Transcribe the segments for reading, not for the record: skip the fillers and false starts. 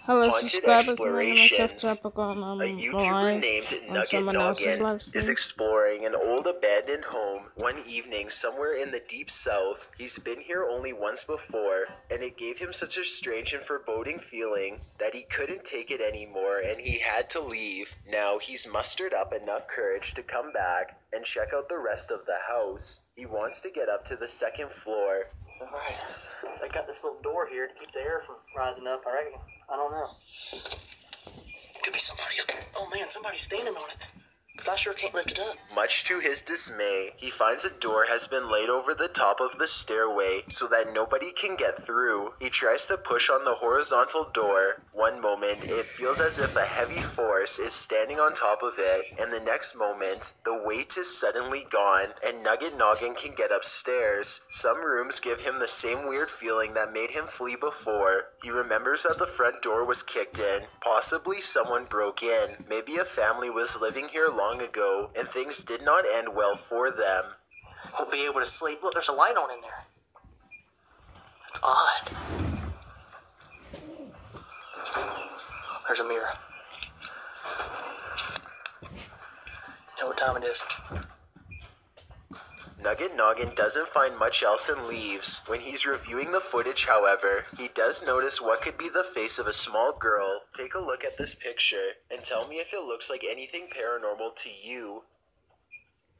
Hello Haunted subscribers, my name is Chef Explorations. Tropical, A YouTuber named Nugget Noggin is exploring an old abandoned home one evening somewhere in the deep south. He's been here only once before, and it gave him such a strange and foreboding feeling that he couldn't take it anymore and he had to leave. Now he's mustered up enough courage to come back and check out the rest of the house. He wants to get up to the second floor. Alright, I got this little door here to keep the air from rising up, I reckon. I don't know. Could be somebody up there. Oh man, somebody's standing on it. Because I sure can't lift it up. Much to his dismay, he finds a door has been laid over the top of the stairway so that nobody can get through. He tries to push on the horizontal door. One moment, it feels as if a heavy force is standing on top of it, and the next moment, the weight is suddenly gone, and Nugget Noggin can get upstairs. Some rooms give him the same weird feeling that made him flee before. He remembers that the front door was kicked in. Possibly someone broke in. Maybe a family was living here long ago, and things did not end well for them. Won't be able to sleep. Look, there's a light on in there. That's odd. There's a mirror. You know what time it is? Nugget Noggin doesn't find much else and leaves. When he's reviewing the footage, however, he does notice what could be the face of a small girl. Take a look at this picture and tell me if it looks like anything paranormal to you.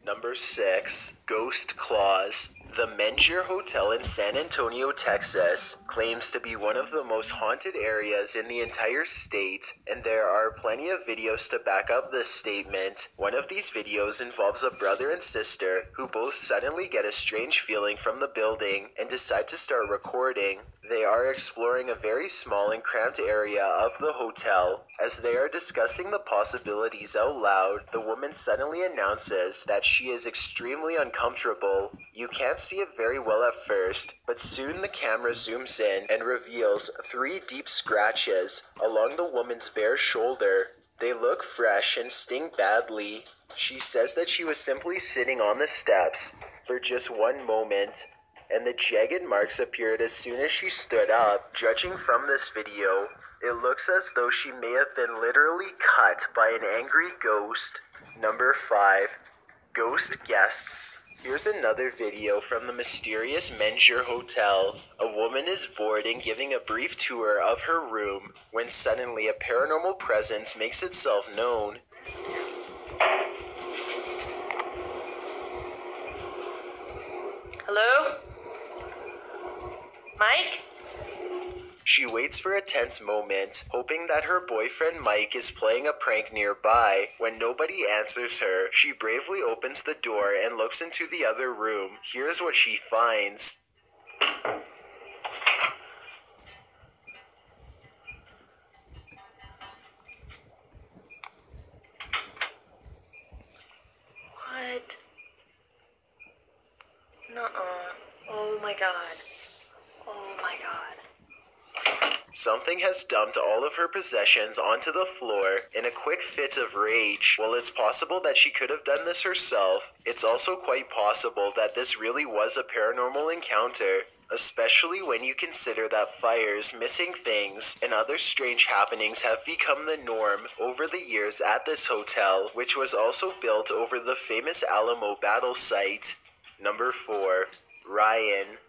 Number 6. Ghost Claws. The Mengier Hotel in San Antonio, Texas, claims to be one of the most haunted areas in the entire state, and there are plenty of videos to back up this statement. One of these videos involves a brother and sister who both suddenly get a strange feeling from the building and decide to start recording. They are exploring a very small and cramped area of the hotel. As they are discussing the possibilities out loud, the woman suddenly announces that she is extremely uncomfortable. You can't see it very well at first, but soon the camera zooms in and reveals 3 deep scratches along the woman's bare shoulder. They look fresh and sting badly. She says that she was simply sitting on the steps for just one moment, and the jagged marks appeared as soon as she stood up. Judging from this video, it looks as though she may have been literally cut by an angry ghost. Number 5. Ghost Guests. Here's another video from the mysterious Mengier Hotel. A woman is bored and giving a brief tour of her room when suddenly a paranormal presence makes itself known. Hello? Mike? She waits for a tense moment, hoping that her boyfriend Mike is playing a prank nearby. When nobody answers her, she bravely opens the door and looks into the other room. Here's what she finds. What? Nuh-uh. Oh my god. Oh my god. Something has dumped all of her possessions onto the floor in a quick fit of rage. While it's possible that she could have done this herself, it's also quite possible that this really was a paranormal encounter, especially when you consider that fires, missing things, and other strange happenings have become the norm over the years at this hotel, which was also built over the famous Alamo battle site. Number 4. Ryan.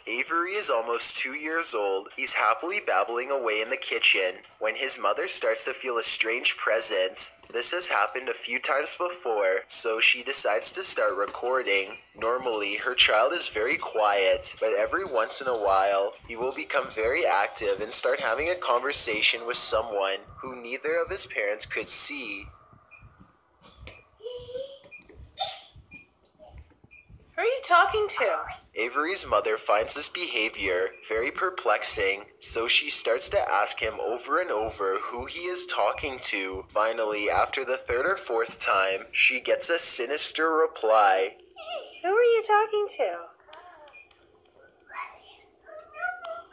Avery is almost 2 years old. He's happily babbling away in the kitchen when his mother starts to feel a strange presence. This has happened a few times before, so she decides to start recording. Normally, her child is very quiet, but every once in a while, he will become very active and start having a conversation with someone who neither of his parents could see. Who are you talking to? Avery's mother finds this behavior very perplexing, so she starts to ask him over and over who he is talking to. Finally, after the 3rd or 4th time, she gets a sinister reply. Who are you talking to?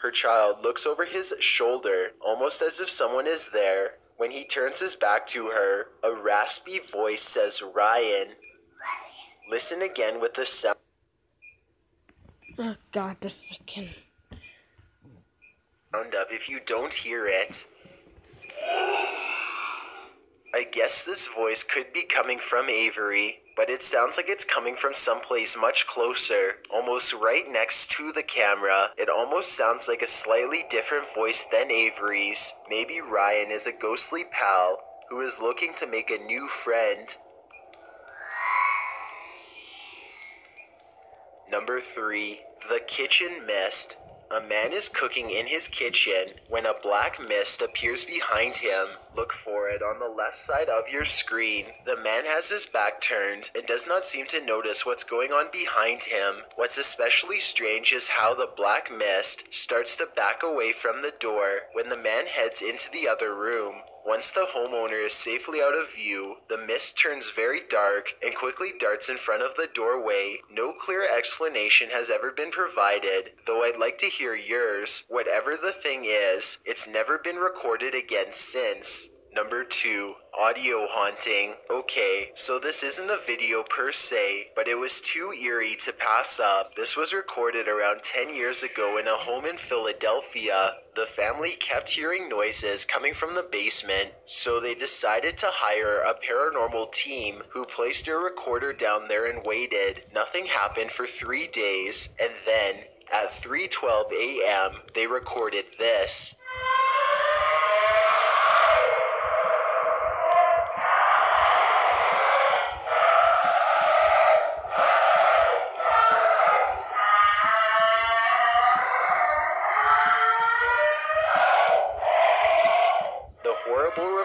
Her child looks over his shoulder, almost as if someone is there. When he turns his back to her, a raspy voice says, "Ryan." Listen again with the sound. Oh god, the freaking... Up if you don't hear it. I guess this voice could be coming from Avery, but it sounds like it's coming from someplace much closer, almost right next to the camera. It almost sounds like a slightly different voice than Avery's. Maybe Ryan is a ghostly pal who is looking to make a new friend. Number 3. The Kitchen Mist. A man is cooking in his kitchen when a black mist appears behind him. Look for it on the left side of your screen. The man has his back turned and does not seem to notice what's going on behind him. What's especially strange is how the black mist starts to back away from the door when the man heads into the other room. Once the homeowner is safely out of view, the mist turns very dark and quickly darts in front of the doorway. No clear explanation has ever been provided, though I'd like to hear yours. Whatever the thing is, it's never been recorded again since. Number 2. Audio haunting. Okay, so this isn't a video per se, but it was too eerie to pass up. This was recorded around 10 years ago in a home in Philadelphia. The family kept hearing noises coming from the basement, so they decided to hire a paranormal team who placed a recorder down there and waited. Nothing happened for 3 days, and then at 3:12 a.m., they recorded this.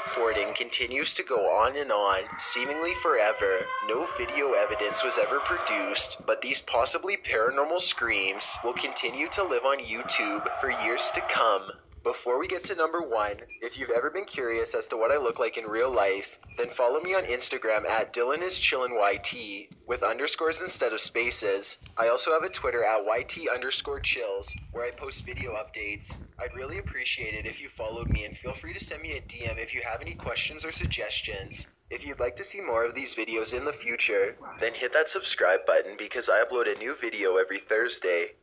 Recording continues to go on and on, seemingly forever. No video evidence was ever produced, but these possibly paranormal screams will continue to live on YouTube for years to come. Before we get to number 1, if you've ever been curious as to what I look like in real life, then follow me on Instagram at DylanIsChillinYT with underscores instead of spaces. I also have a Twitter at YT_chills where I post video updates. I'd really appreciate it if you followed me, and feel free to send me a DM if you have any questions or suggestions. If you'd like to see more of these videos in the future, then hit that subscribe button because I upload a new video every Thursday.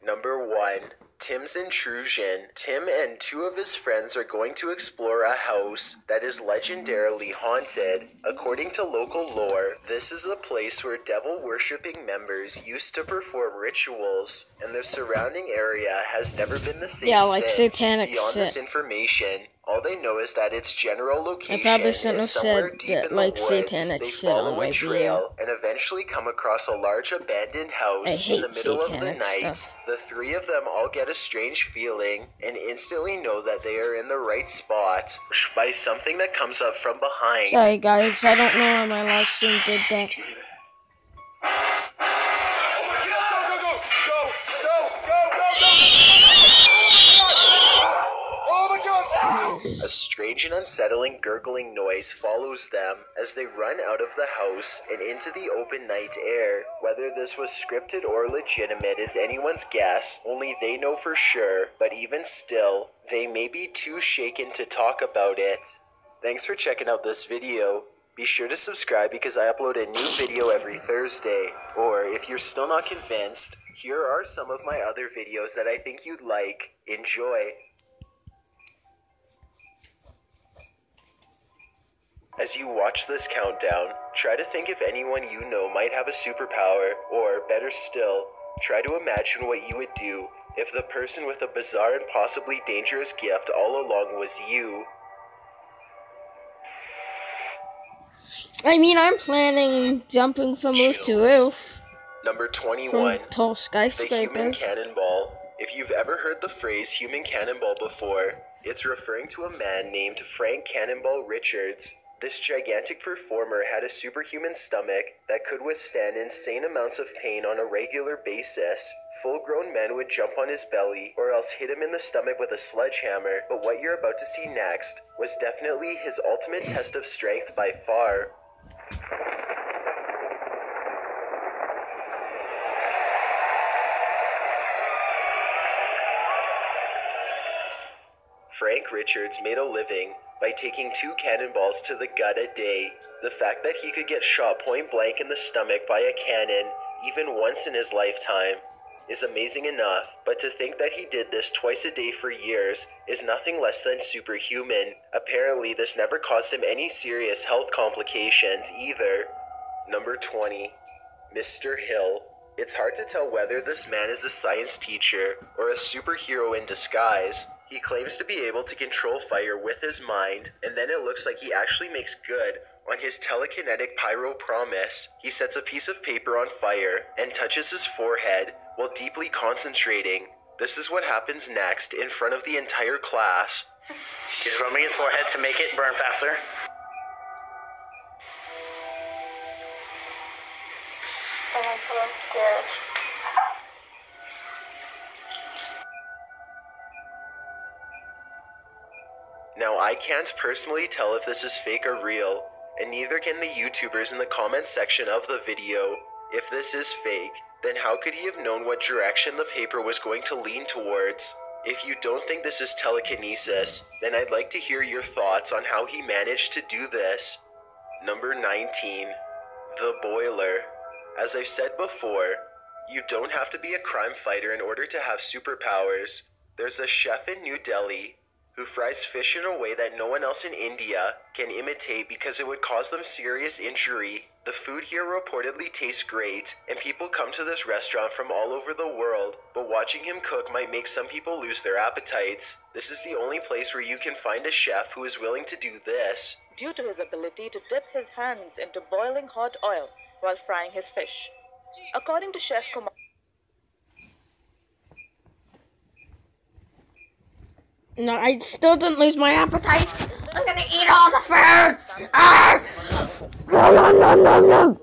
Number 1. Tim's intrusion. Tim and 2 of his friends are going to explore a house that is legendarily haunted. According to local lore, this is a place where devil-worshipping members used to perform rituals, and the surrounding area has never been the same like since. satanic Beyond shit. this information, all they know is that its general location probably shouldn't have is somewhere said deep that, in the like, woods. satanic They shit follow on my a trail and eventually come across a large abandoned house in the hate middle of the satanic night. stuff. The 3 of them all get a strange feeling and instantly know that they are in the right spot by something that comes up from behind. Sorry guys, I don't know why my live stream did that. A strange and unsettling gurgling noise follows them as they run out of the house and into the open night air. Whether this was scripted or legitimate is anyone's guess, only they know for sure, but even still, they may be too shaken to talk about it. Thanks for checking out this video. Be sure to subscribe because I upload a new video every Thursday. Or if you're still not convinced, here are some of my other videos that I think you'd like. Enjoy. As you watch this countdown, try to think if anyone you know might have a superpower, or better still, try to imagine what you would do if the person with a bizarre and possibly dangerous gift all along was you. I mean, I'm planning jumping from roof to roof Number from 21. tall The human skyscrapers. cannonball. If you've ever heard the phrase human cannonball before, it's referring to a man named Frank Cannonball Richards. This gigantic performer had a superhuman stomach that could withstand insane amounts of pain on a regular basis. Full-grown men would jump on his belly or else hit him in the stomach with a sledgehammer, but what you're about to see next was definitely his ultimate test of strength by far. Frank Richards made a living by taking 2 cannonballs to the gut a day. The fact that he could get shot point blank in the stomach by a cannon even once in his lifetime is amazing enough, but to think that he did this twice a day for years is nothing less than superhuman. Apparently, this never caused him any serious health complications either. Number 20. Mr. Hill. It's hard to tell whether this man is a science teacher or a superhero in disguise. He claims to be able to control fire with his mind, and then it looks like he actually makes good on his telekinetic pyro promise. He sets a piece of paper on fire and touches his forehead while deeply concentrating. This is what happens next in front of the entire class. He's rubbing his forehead to make it burn faster. I'm so scared. Now, I can't personally tell if this is fake or real, and neither can the YouTubers in the comments section of the video. If this is fake, then how could he have known what direction the paper was going to lean towards? If you don't think this is telekinesis, then I'd like to hear your thoughts on how he managed to do this. Number 19. The Boiler. As I've said before, you don't have to be a crime fighter in order to have superpowers. There's a chef in New Delhi who fries fish in a way that no one else in India can imitate because it would cause them serious injury. The food here reportedly tastes great, and people come to this restaurant from all over the world, but watching him cook might make some people lose their appetites. This is the only place where you can find a chef who is willing to do this. Due to his ability to dip his hands into boiling hot oil while frying his fish. According to Chef Kumar, No, I still didn't lose my appetite. I'm gonna eat all the food. Ah! Nom, nom, nom, nom.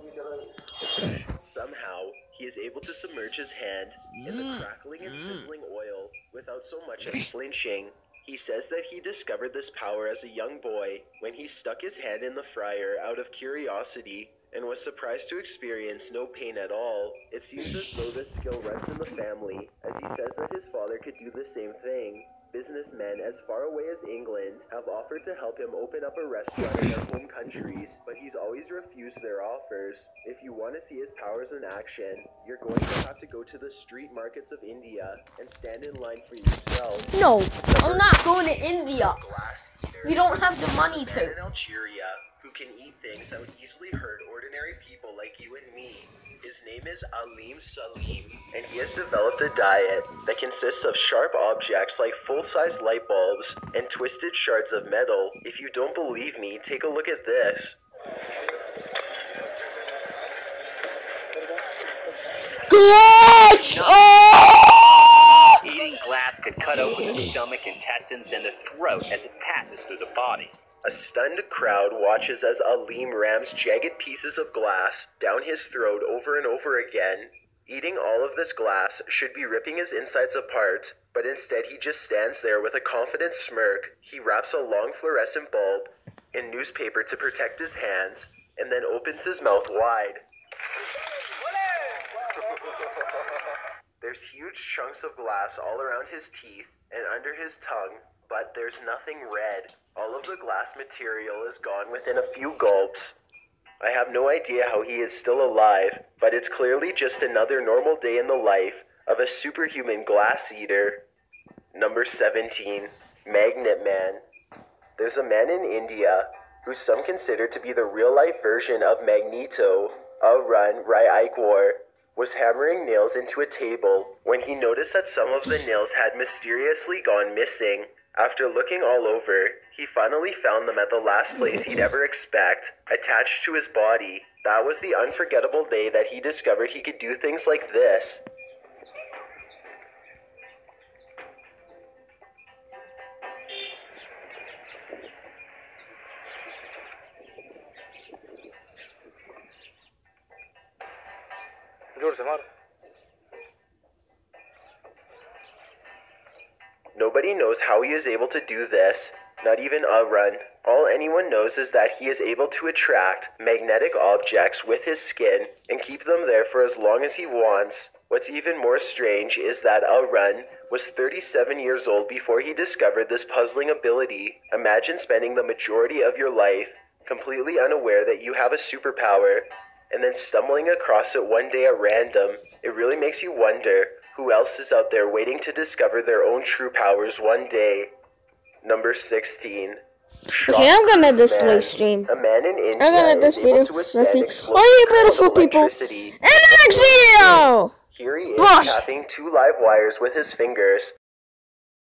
Somehow, he is able to submerge his hand in the crackling and sizzling oil without so much as flinching. He says that he discovered this power as a young boy when he stuck his hand in the fryer out of curiosity and was surprised to experience no pain at all. It seems as though this skill runs in the family, as he says that his father could do the same thing. Businessmen as far away as England have offered to help him open up a restaurant in their home countries, but he's always refused their offers. If you want to see his powers in action, you're going to have to go to the street markets of India and stand in line for yourself. No, I'm not going to India. Glass eater. We don't have the money There's a man to. in Algeria who can eat things that would easily hurt ordinary people like you and me. His name is Alim Salim, and he has developed a diet that consists of sharp objects like full-size light bulbs and twisted shards of metal. If you don't believe me, take a look at this. Glass! Oh! Eating glass could cut open the stomach, intestines, and the throat as it passes through the body. A stunned crowd watches as Alim rams jagged pieces of glass down his throat over and over again. Eating all of this glass should be ripping his insides apart, but instead he just stands there with a confident smirk. He wraps a long fluorescent bulb in newspaper to protect his hands, and then opens his mouth wide. There's huge chunks of glass all around his teeth and under his tongue, but there's nothing red. All of the glass material is gone within a few gulps. I have no idea how he is still alive, but it's clearly just another normal day in the life of a superhuman glass eater. Number 17. Magnet Man. There's a man in India who some consider to be the real-life version of Magneto. Arun Rai Aikwar was hammering nails into a table when he noticed that some of the nails had mysteriously gone missing. After looking all over, he finally found them at the last place he'd ever expect, attached to his body. That was the unforgettable day that he discovered he could do things like this. Nobody knows how he is able to do this, not even Arun. All anyone knows is that he is able to attract magnetic objects with his skin and keep them there for as long as he wants. What's even more strange is that Arun was 37 years old before he discovered this puzzling ability. Imagine spending the majority of your life completely unaware that you have a superpower, and then stumbling across it one day at random. It really makes you wonder, Who else is out there waiting to discover their own true powers one day? Number 16. Okay, I'm gonna end this Man. live stream. A man in India I'm gonna end this is video. able to Let's withstand see. explosive All you currents beautiful of people. In electricity. the next video! Here he is Bye. tapping 2 live wires with his fingers.